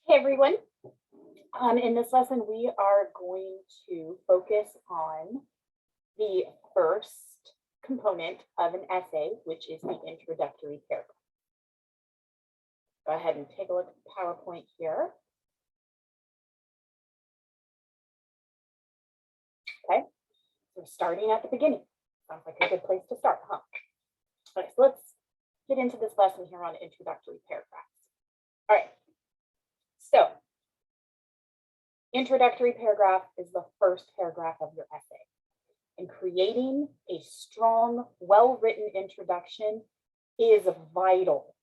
Hey everyone. In this lesson, we are going to focus on the first component of an essay, which is the introductory paragraph. Go ahead and take a look at the PowerPoint here. Okay, so starting at the beginning. Sounds like a good place to start, huh? Okay, so let's get into this lesson here on introductory paragraphs. All right, so introductory paragraph is the first paragraph of your essay. And creating a strong, well-written introduction is vital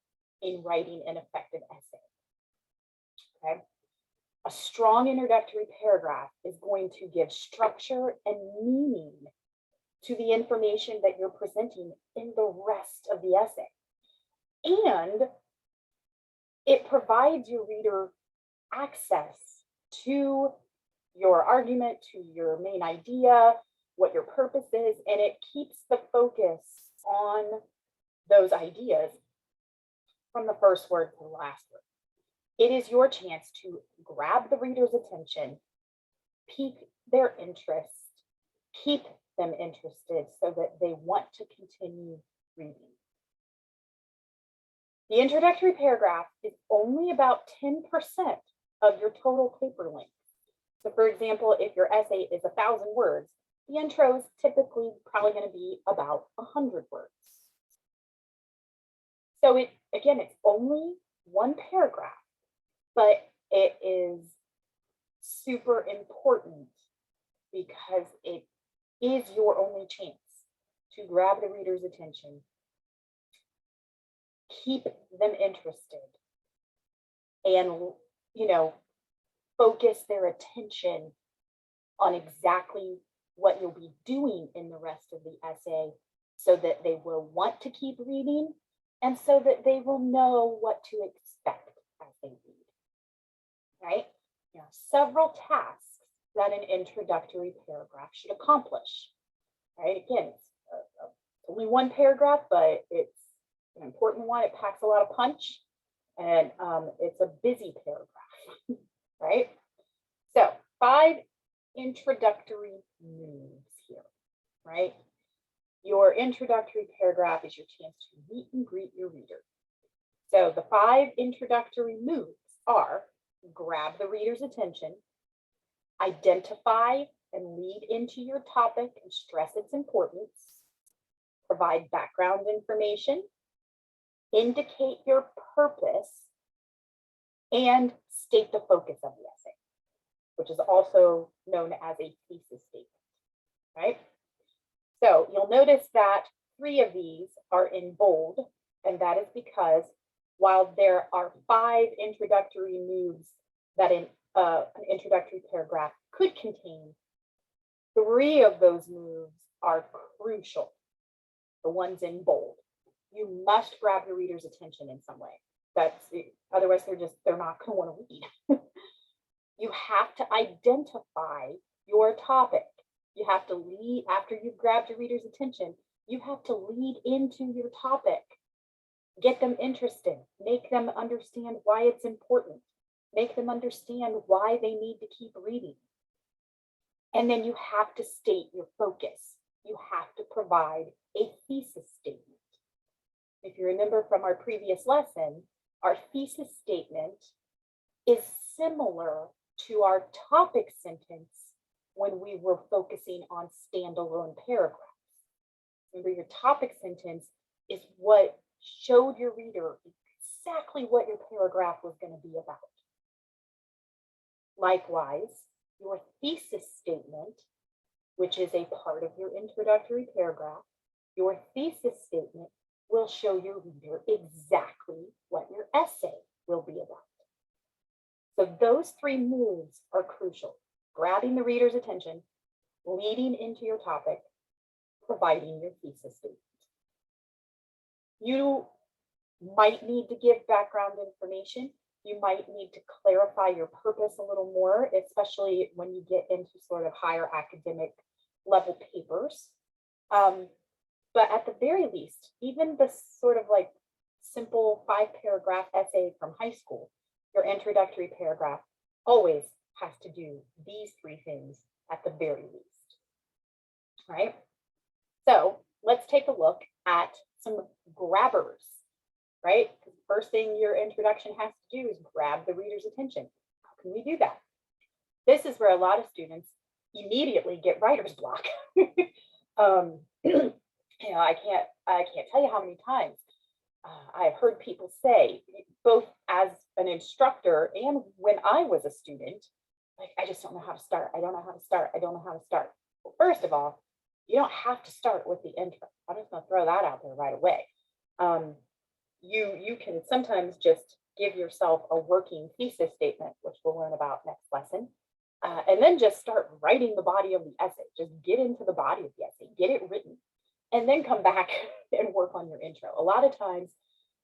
in writing an effective essay. Okay? A strong introductory paragraph is going to give structure and meaning to the information that you're presenting in the rest of the essay. And it provides your reader access to your argument, to your main idea, what your purpose is, and it keeps the focus on those ideas from the first word to the last word. It is your chance to grab the reader's attention, pique their interest, keep them interested so that they want to continue reading. The introductory paragraph is only about 10% of your total paper length. So for example, if your essay is 1,000 words, the intro is typically probably going to be about 100 words. So it's only one paragraph, but it is super important because it is your only chance to grab the reader's attention, keep them interested, and focus their attention on exactly what you'll be doing in the rest of the essay so that they will want to keep reading and so that they will know what to expect as they read, right? There are several tasks that an introductory paragraph should accomplish, right? Again, it's only one paragraph, but it's an important one. It packs a lot of punch and it's a busy paragraph, right? So 5 introductory moves here, right? Your introductory paragraph is your chance to meet and greet your reader. So the 5 introductory moves are: grab the reader's attention, identify and lead into your topic and stress its importance, provide background information, indicate your purpose, and state the focus of the essay, which is also known as a thesis statement, right? So you'll notice that 3 of these are in bold, and that is because while there are 5 introductory moves that an introductory paragraph could contain, 3 of those moves are crucial, the ones in bold. You must grab the reader's attention in some way. Otherwise they're not going to want to read. You have to identify your topic. You have to lead, after you've grabbed your reader's attention, you have to lead into your topic. Get them interested, make them understand why it's important, make them understand why they need to keep reading. And then you have to state your focus. You have to provide a thesis statement. If you remember from our previous lesson, our thesis statement is similar to our topic sentence when we were focusing on standalone paragraphs. Remember, your topic sentence is what showed your reader exactly what your paragraph was going to be about. Likewise, your thesis statement, which is a part of your introductory paragraph, your thesis statement will show your reader exactly what your essay will be about. So those 3 moves are crucial: grabbing the reader's attention, leading into your topic, providing your thesis statement. You might need to give background information. You might need to clarify your purpose a little more, especially when you get into sort of higher academic level papers. But at the very least, even the sort of like simple 5-paragraph essay from high school, your introductory paragraph always has to do these three things at the very least, right? So let's take a look at some grabbers, right? The first thing your introduction has to do is grab the reader's attention. How can we do that? This is where a lot of students immediately get writer's block. I can't tell you how many times I've heard people say, both as an instructor and when I was a student, like, I just don't know how to start. I don't know how to start. I don't know how to start. Well, first of all, you don't have to start with the intro. I'm just going to throw that out there right away. You can sometimes just give yourself a working thesis statement, which we'll learn about next lesson, and then just start writing the body of the essay. Just get into the body of the essay, get it written, and then come back and work on your intro. A lot of times,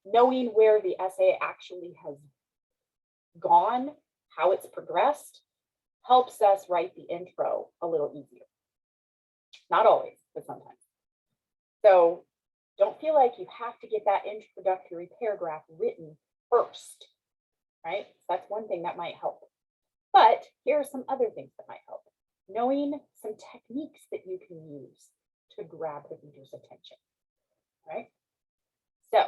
knowing where the essay actually has gone, how it's progressed, helps us write the intro a little easier. Not always, but sometimes. So don't feel like you have to get that introductory paragraph written first, right? So that's one thing that might help. But here are some other things that might help. Knowing some techniques that you can use to grab the reader's attention, right? So,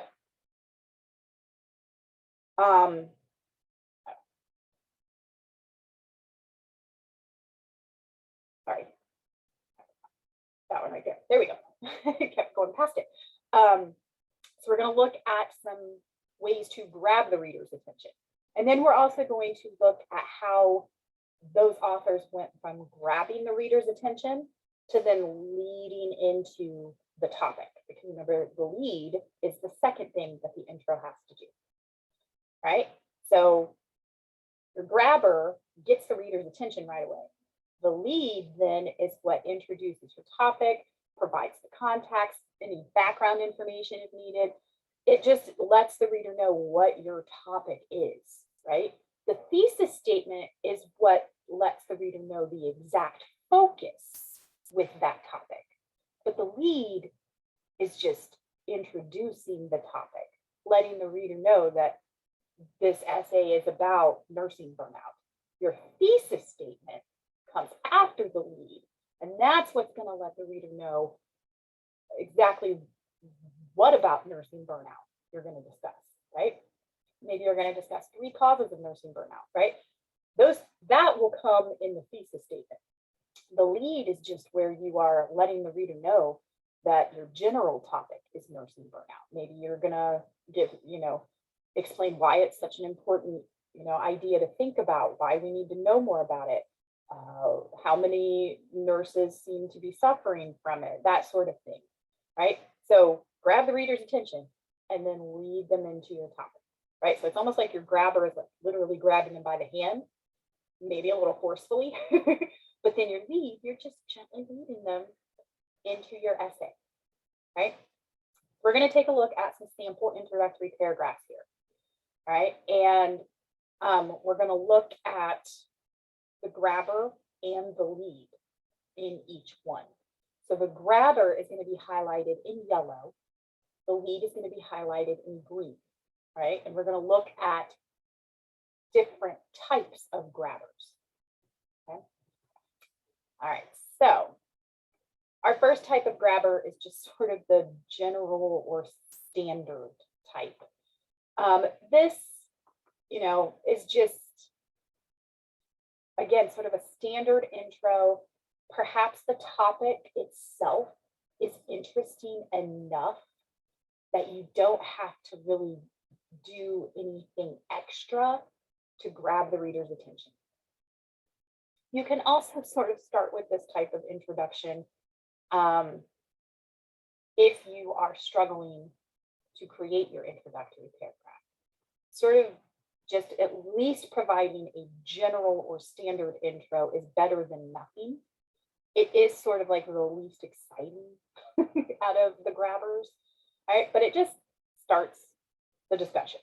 sorry, that one right there. There we go. I kept going past it. So we're going to look at some ways to grab the reader's attention. And then we're also going to look at how those authors went from grabbing the reader's attention to then leading into the topic. Because remember, the lead is the second thing that the intro has to do, right? So your grabber gets the reader's attention right away. The lead then is what introduces your topic, provides the context, any background information if needed. It just lets the reader know what your topic is, right? The thesis statement is what lets the reader know the exact focus with that topic. But the lead is just introducing the topic, letting the reader know that this essay is about nursing burnout. Your thesis statement comes after the lead, and that's what's going to let the reader know exactly what about nursing burnout you're going to discuss, right? Maybe you're going to discuss 3 causes of nursing burnout, right? That will come in the thesis statement. The lead is just where you are letting the reader know that your general topic is nursing burnout. Maybe you're going to give, explain why it's such an important, idea to think about, why we need to know more about it, how many nurses seem to be suffering from it, that sort of thing, right? So grab the reader's attention and then lead them into your topic, right? So it's almost like your grabber is like literally grabbing them by the hand, maybe a little forcefully, but then your lead, you're just gently leading them into your essay, right? We're going to take a look at some sample introductory paragraphs here, right? And we're going to look at the grabber and the lead in each one. So the grabber is going to be highlighted in yellow. The lead is going to be highlighted in green, right? And we're going to look at different types of grabbers, okay? All right, so our first type of grabber is just sort of the general or standard type. This, is just, again, sort of a standard intro. Perhaps the topic itself is interesting enough that you don't have to really do anything extra to grab the reader's attention. You can also sort of start with this type of introduction if you are struggling to create your introductory paragraph. Sort of just at least providing a general or standard intro is better than nothing. It is sort of like the least exciting out of the grabbers, right? But it just starts the discussion.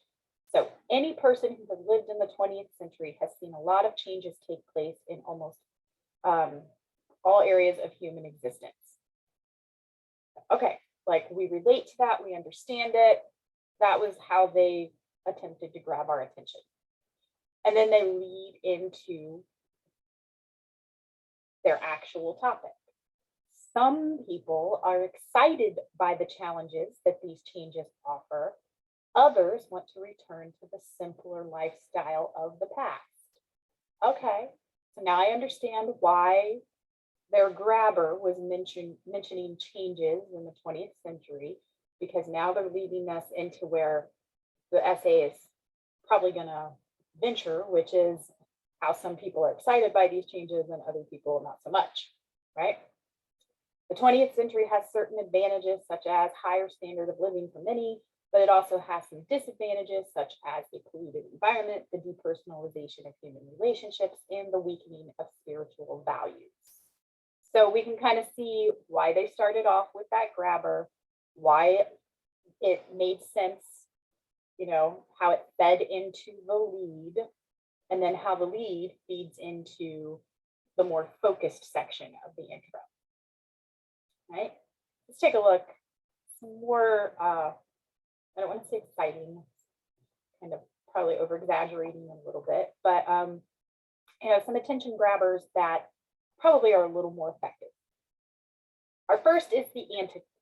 So any person who has lived in the 20th century has seen a lot of changes take place in almost all areas of human existence. Okay, like we relate to that, we understand it. That was how they attempted to grab our attention. and then they lead into their actual topic. Some people are excited by the challenges that these changes offer. Others want to return to the simpler lifestyle of the past. Okay, so now I understand why their grabber was mentioning changes in the 20th century, because now they're leading us into where the essay is probably going to venture, which is how some people are excited by these changes and other people not so much, right? The 20th century has certain advantages, such as higher standard of living for many, but it also has some disadvantages, such as a polluted environment, the depersonalization of human relationships, and the weakening of spiritual values. So we can kind of see why they started off with that grabber, why it made sense, you know, how it fed into the lead, and then how the lead feeds into the more focused section of the intro. Right? Let's take a look. Some more, I don't want to say exciting, kind of probably over exaggerating a little bit, but you know, some attention grabbers that probably are a little more effective. Our first is the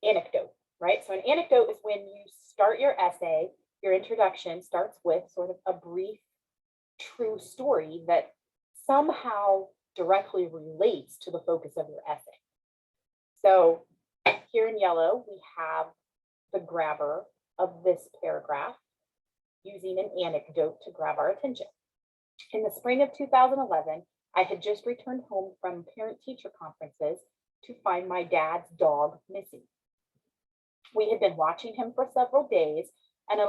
anecdote, right? So an anecdote is when you start your essay, your introduction starts with sort of a brief, true story that somehow directly relates to the focus of your essay. So here in yellow, we have the grabber of this paragraph using an anecdote to grab our attention. In the spring of 2011, I had just returned home from parent-teacher conferences to find my dad's dog missing. We had been watching him for several days and had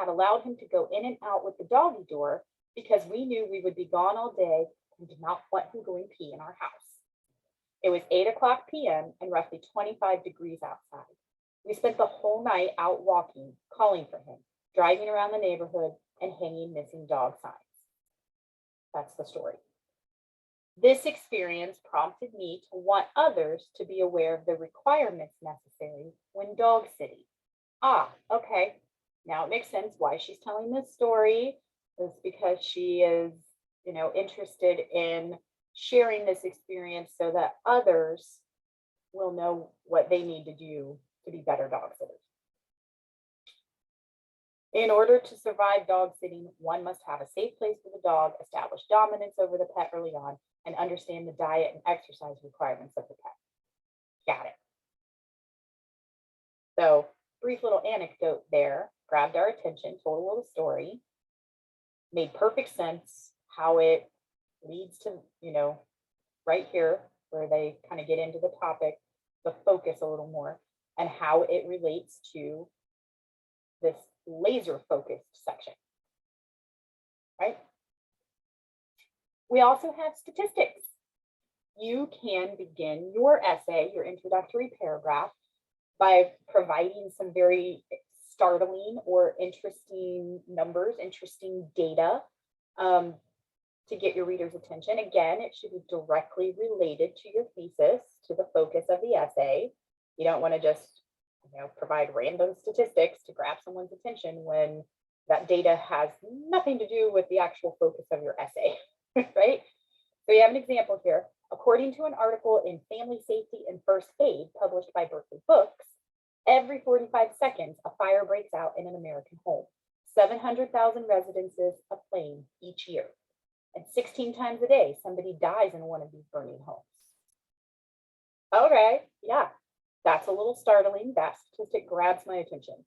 allowed him to go in and out with the doggy door because we knew we would be gone all day and did not want him going pee in our house. It was 8:00 p.m. and roughly 25 degrees outside. We spent the whole night out walking, calling for him, driving around the neighborhood, and hanging missing dog signs. That's the story. This experience prompted me to want others to be aware of the requirements necessary when dog sitting. Okay. Now it makes sense why she's telling this story. It's because she is, you know, interested in sharing this experience so that others will know what they need to do to be better dog sitters. In order to survive dog sitting, one must have a safe place for the dog, establish dominance over the pet early on, and understand the diet and exercise requirements of the pet. Got it. So, brief little anecdote there, grabbed our attention, told a little story, made perfect sense how it leads to, you know, right here where they kind of get into the topic, the focus a little more, and how it relates to this laser focused section, right? We also have statistics. You can begin your essay, your introductory paragraph, by providing some very startling or interesting numbers, interesting data to get your reader's attention. Again, it should be directly related to your thesis, to the focus of the essay. You don't want to just, you know, provide random statistics to grab someone's attention when that data has nothing to do with the actual focus of your essay, right? So you have an example here. According to an article in Family Safety and First Aid published by Berkeley Books, every 45 seconds, a fire breaks out in an American home. 700,000 residences aflame each year. And 16 times a day, somebody dies in one of these burning homes. Okay, yeah, that's a little startling. That statistic grabs my attention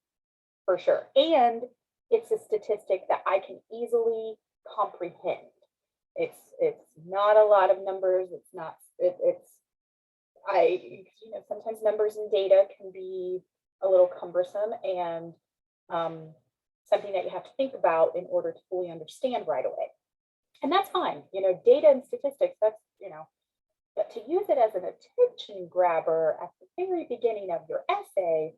for sure. And it's a statistic that I can easily comprehend. It's not a lot of numbers. It's not, you know, sometimes numbers and data can be a little cumbersome and something that you have to think about in order to fully understand right away. And that's fine, you know, data and statistics, that's, you know, but to use it as an attention grabber at the very beginning of your essay,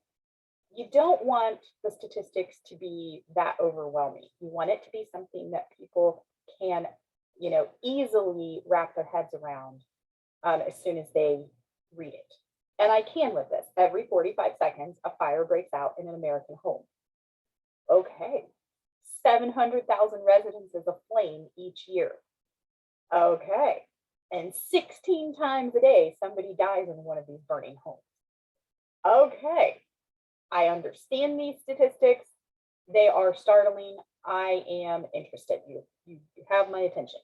you don't want the statistics to be that overwhelming. You want it to be something that people can, you know, easily wrap their heads around as soon as they read it. And I can with this. Every 45 seconds, a fire breaks out in an American home. Okay, 700,000 residences aflame each year. Okay. And 16 times a day, somebody dies in one of these burning homes. Okay. I understand these statistics. They are startling. I am interested. You have my attention.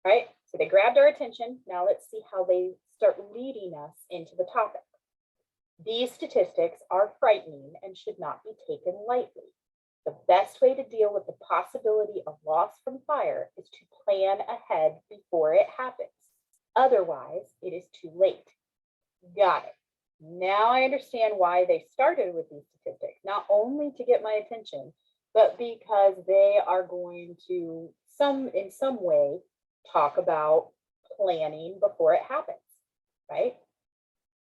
Right? So they grabbed our attention. Now let's see how they start leading us into the topic. These statistics are frightening and should not be taken lightly. The best way to deal with the possibility of loss from fire is to plan ahead before it happens. Otherwise, it is too late. Got it. Now I understand why they started with these statistics, not only to get my attention, but because they are going to in some way talk about planning before it happens, right?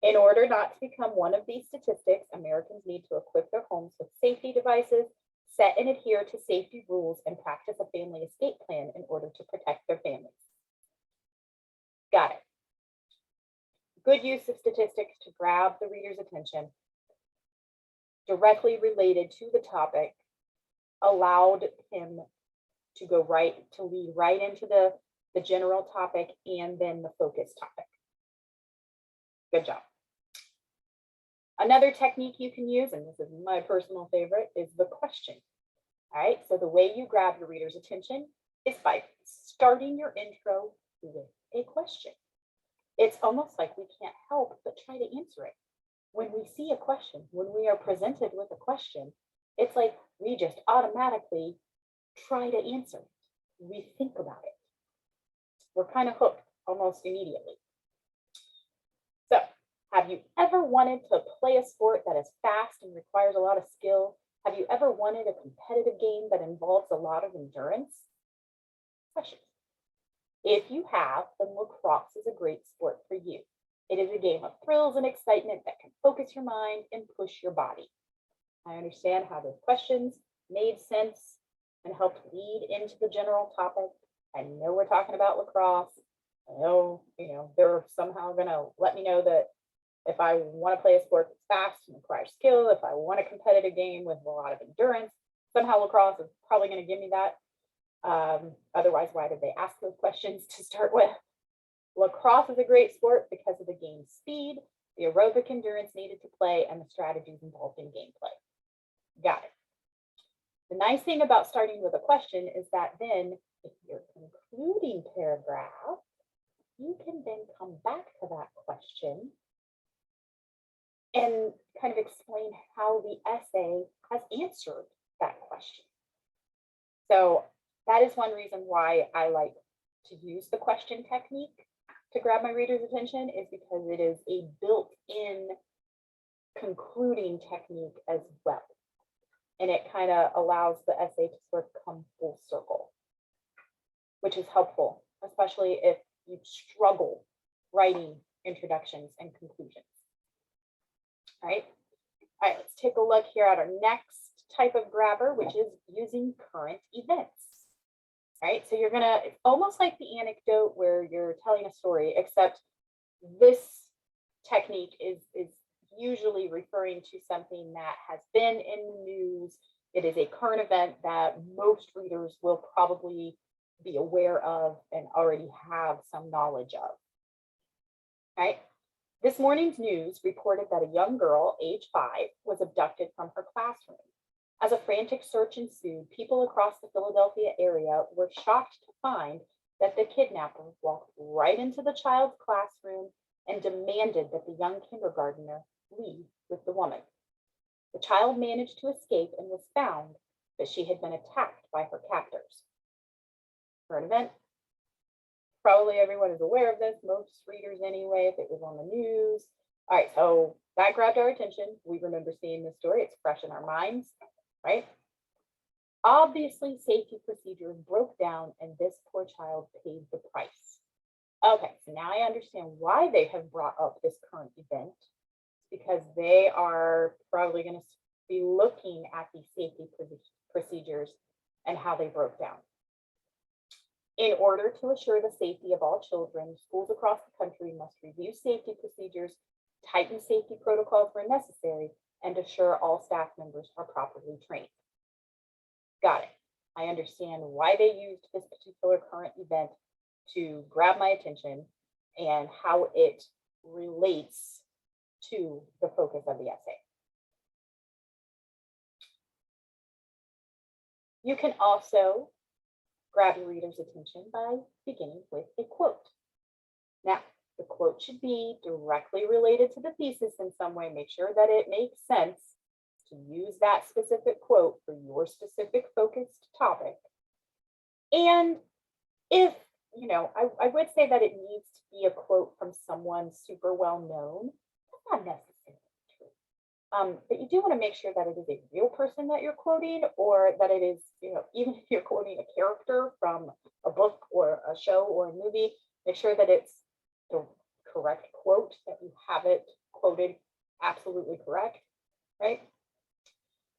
In order not to become one of these statistics, Americans need to equip their homes with safety devices, set and adhere to safety rules, and practice a family escape plan in order to protect their families. Got it. Good use of statistics to grab the reader's attention, directly related to the topic, allowed him to lead right into the general topic and then the focus topic. Good job. Another technique you can use, and this is my personal favorite, is the question. All right, so the way you grab your reader's attention is by starting your intro with a question. It's almost like we can't help but try to answer it. When we see a question, when we are presented with a question, it's like we just automatically try to answer it. We think about it. We're kind of hooked almost immediately. So, have you ever wanted to play a sport that is fast and requires a lot of skill? Have you ever wanted a competitive game that involves a lot of endurance? Questions. If you have, then lacrosse is a great sport for you. It is a game of thrills and excitement that can focus your mind and push your body. I understand how those questions made sense and helped lead into the general topic. I know we're talking about lacrosse. I know, they're somehow going to let me know that if I want to play a sport that's fast and requires skill, if I want a competitive game with a lot of endurance, somehow lacrosse is probably going to give me that. Otherwise, why did they ask those questions to start with? Lacrosse is a great sport because of the game's speed, the aerobic endurance needed to play, and the strategies involved in gameplay. Got it. The nice thing about starting with a question is that then, if you're concluding paragraph, you can then come back to that question and kind of explain how the essay has answered that question. So that is one reason why I like to use the question technique to grab my reader's attention, is because it is a built-in concluding technique as well. And it kind of allows the essay to sort of come full circle, which is helpful, especially if you struggle writing introductions and conclusions. All right, let's take a look here at our next type of grabber, which is using current events. All right, so you're gonna, it's almost like the anecdote where you're telling a story, except this technique is usually referring to something that has been in the news. It is a current event that most readers will probably be aware of and already have some knowledge of. All right. This morning's news reported that a young girl, age 5, was abducted from her classroom. As a frantic search ensued, people across the Philadelphia area were shocked to find that the kidnapper walked right into the child's classroom and demanded that the young kindergartner leave with the woman. The child managed to escape and was found, but she had been attacked by her captors. Current event. Probably everyone is aware of this, most readers anyway, if it was on the news. All right, so that grabbed our attention. We remember seeing this story. It's fresh in our minds, right? Obviously, safety procedures broke down and this poor child paid the price. Okay, so now I understand why they have brought up this current event, because they are probably going to be looking at the safety procedures and how they broke down. In order to assure the safety of all children, schools across the country must review safety procedures, tighten safety protocols where necessary, and assure all staff members are properly trained. Got it. I understand why they used this particular current event to grab my attention and how it relates to the focus of the essay. You can also grab your reader's attention by beginning with a quote. Now, the quote should be directly related to the thesis in some way. Make sure that it makes sense to use that specific quote for your specific focused topic. And if, I would say that it needs to be a quote from someone super well known. That's not necessarily true. But you do want to make sure that it is a real person that you're quoting, or that it is, even if you're quoting a character from a book or a show or a movie, make sure that it's the correct quote, that you have it quoted absolutely correct, right?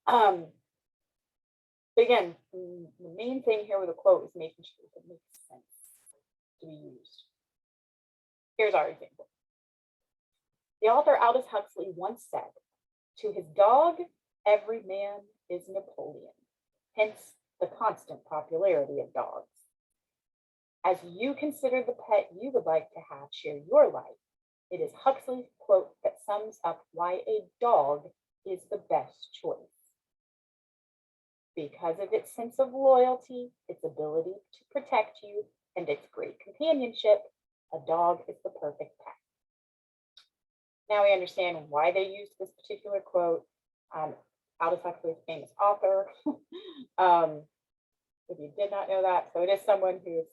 But again, the main thing here with a quote is making sure that it makes sense to be used. Here's our example. The author Aldous Huxley once said, "To his dog, every man is Napoleon, hence the constant popularity of dogs. As you consider the pet you would like to have share your life, it is Huxley's quote that sums up why a dog is the best choice. Because of its sense of loyalty, its ability to protect you, and its great companionship, a dog is the perfect pet." Now we understand why they used this particular quote. Aldous Huxley is a famous author. If you did not know that, so it is someone who is,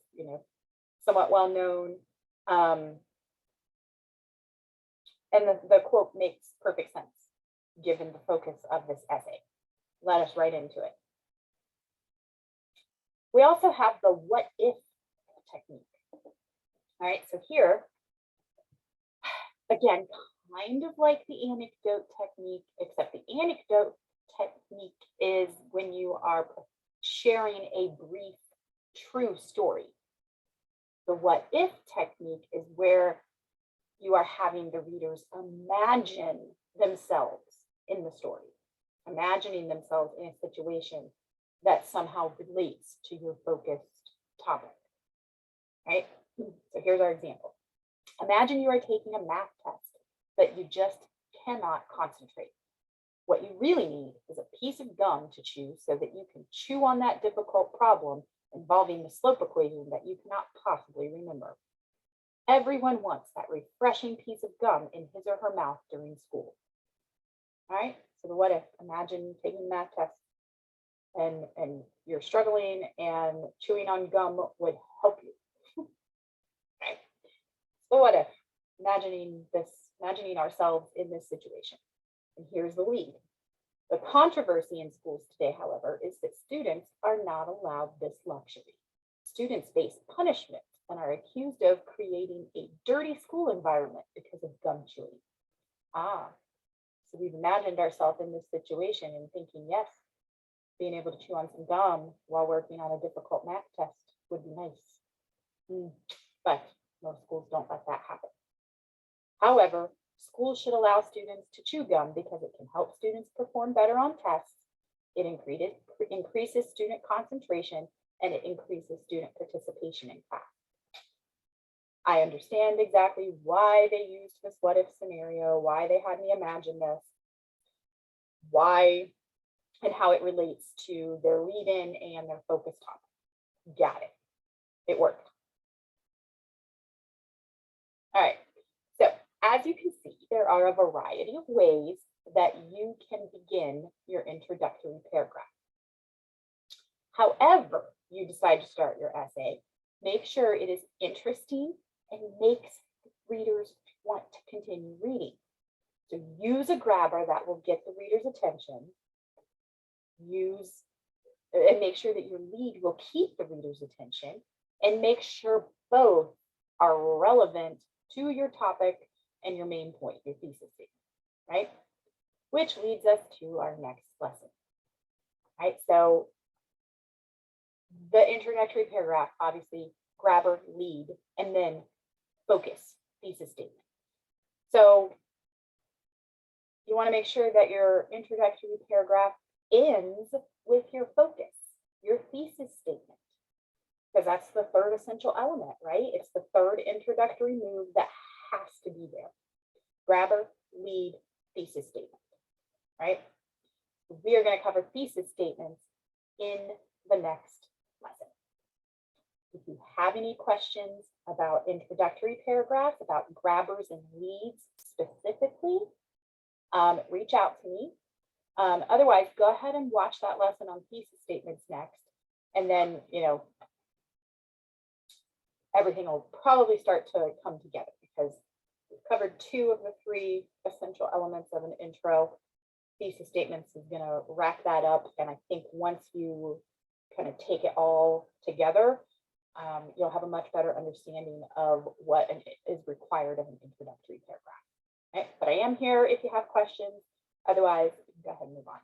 somewhat well known. And the quote makes perfect sense given the focus of this essay. Let us right into it. We also have the what if technique. All right, so here, again, kind of like the anecdote technique, except the anecdote technique is when you are sharing a brief, true story. The what if technique is where you are having the readers imagine themselves in the story, imagining themselves in a situation that somehow relates to your focused topic, right? So here's our example. Imagine you are taking a math test, but you just cannot concentrate. What you really need is a piece of gum to chew so that you can chew on that difficult problem involving the slope equation that you cannot possibly remember. Everyone wants that refreshing piece of gum in his or her mouth during school. All right, so the what if, imagine taking a math test and you're struggling and chewing on gum would help you. Okay, so what if, imagining ourselves in this situation. And here's the lead. The controversy in schools today, however, is that students are not allowed this luxury. Students face punishment and are accused of creating a dirty school environment because of gum chewing. So we've imagined ourselves in this situation and thinking, yes, being able to chew on some gum while working on a difficult math test would be nice. But most schools don't let that happen. However, schools should allow students to chew gum because it can help students perform better on tests. It increases student concentration, and it increases student participation in class. I understand exactly why they used this what if scenario, why they had me imagine this, why and how it relates to their lead-in and their focus topic. Got it. It worked. All right. So as you can see, there are a variety of ways that you can begin your introductory paragraph. However you decide to start your essay, make sure it is interesting and makes readers want to continue reading. So use a grabber that will get the reader's attention. And make sure that your lead will keep the reader's attention, and make sure both are relevant to your topic and your main point, your thesis statement, right? Which leads us to our next lesson, right? So the introductory paragraph, obviously grabber, lead, and then focus, thesis statement. So you want to make sure that your introductory paragraph ends with your focus. thesis statement, because that's the third essential element, right? It's the third introductory move that has to be there. Grabber, lead, thesis statement, right? We are going to cover thesis statements in the next lesson. If you have any questions about introductory paragraphs, about grabbers and leads specifically, reach out to me. Otherwise, go ahead and watch that lesson on thesis statements next. And then, everything will probably start to come together because we've covered 2 of the 3 essential elements of an intro. Thesis statements is going to wrap that up. And I think once you kind of take it all together, you'll have a much better understanding of what is required of an introductory paragraph. Right? But I am here if you have questions. Otherwise, go ahead and move on.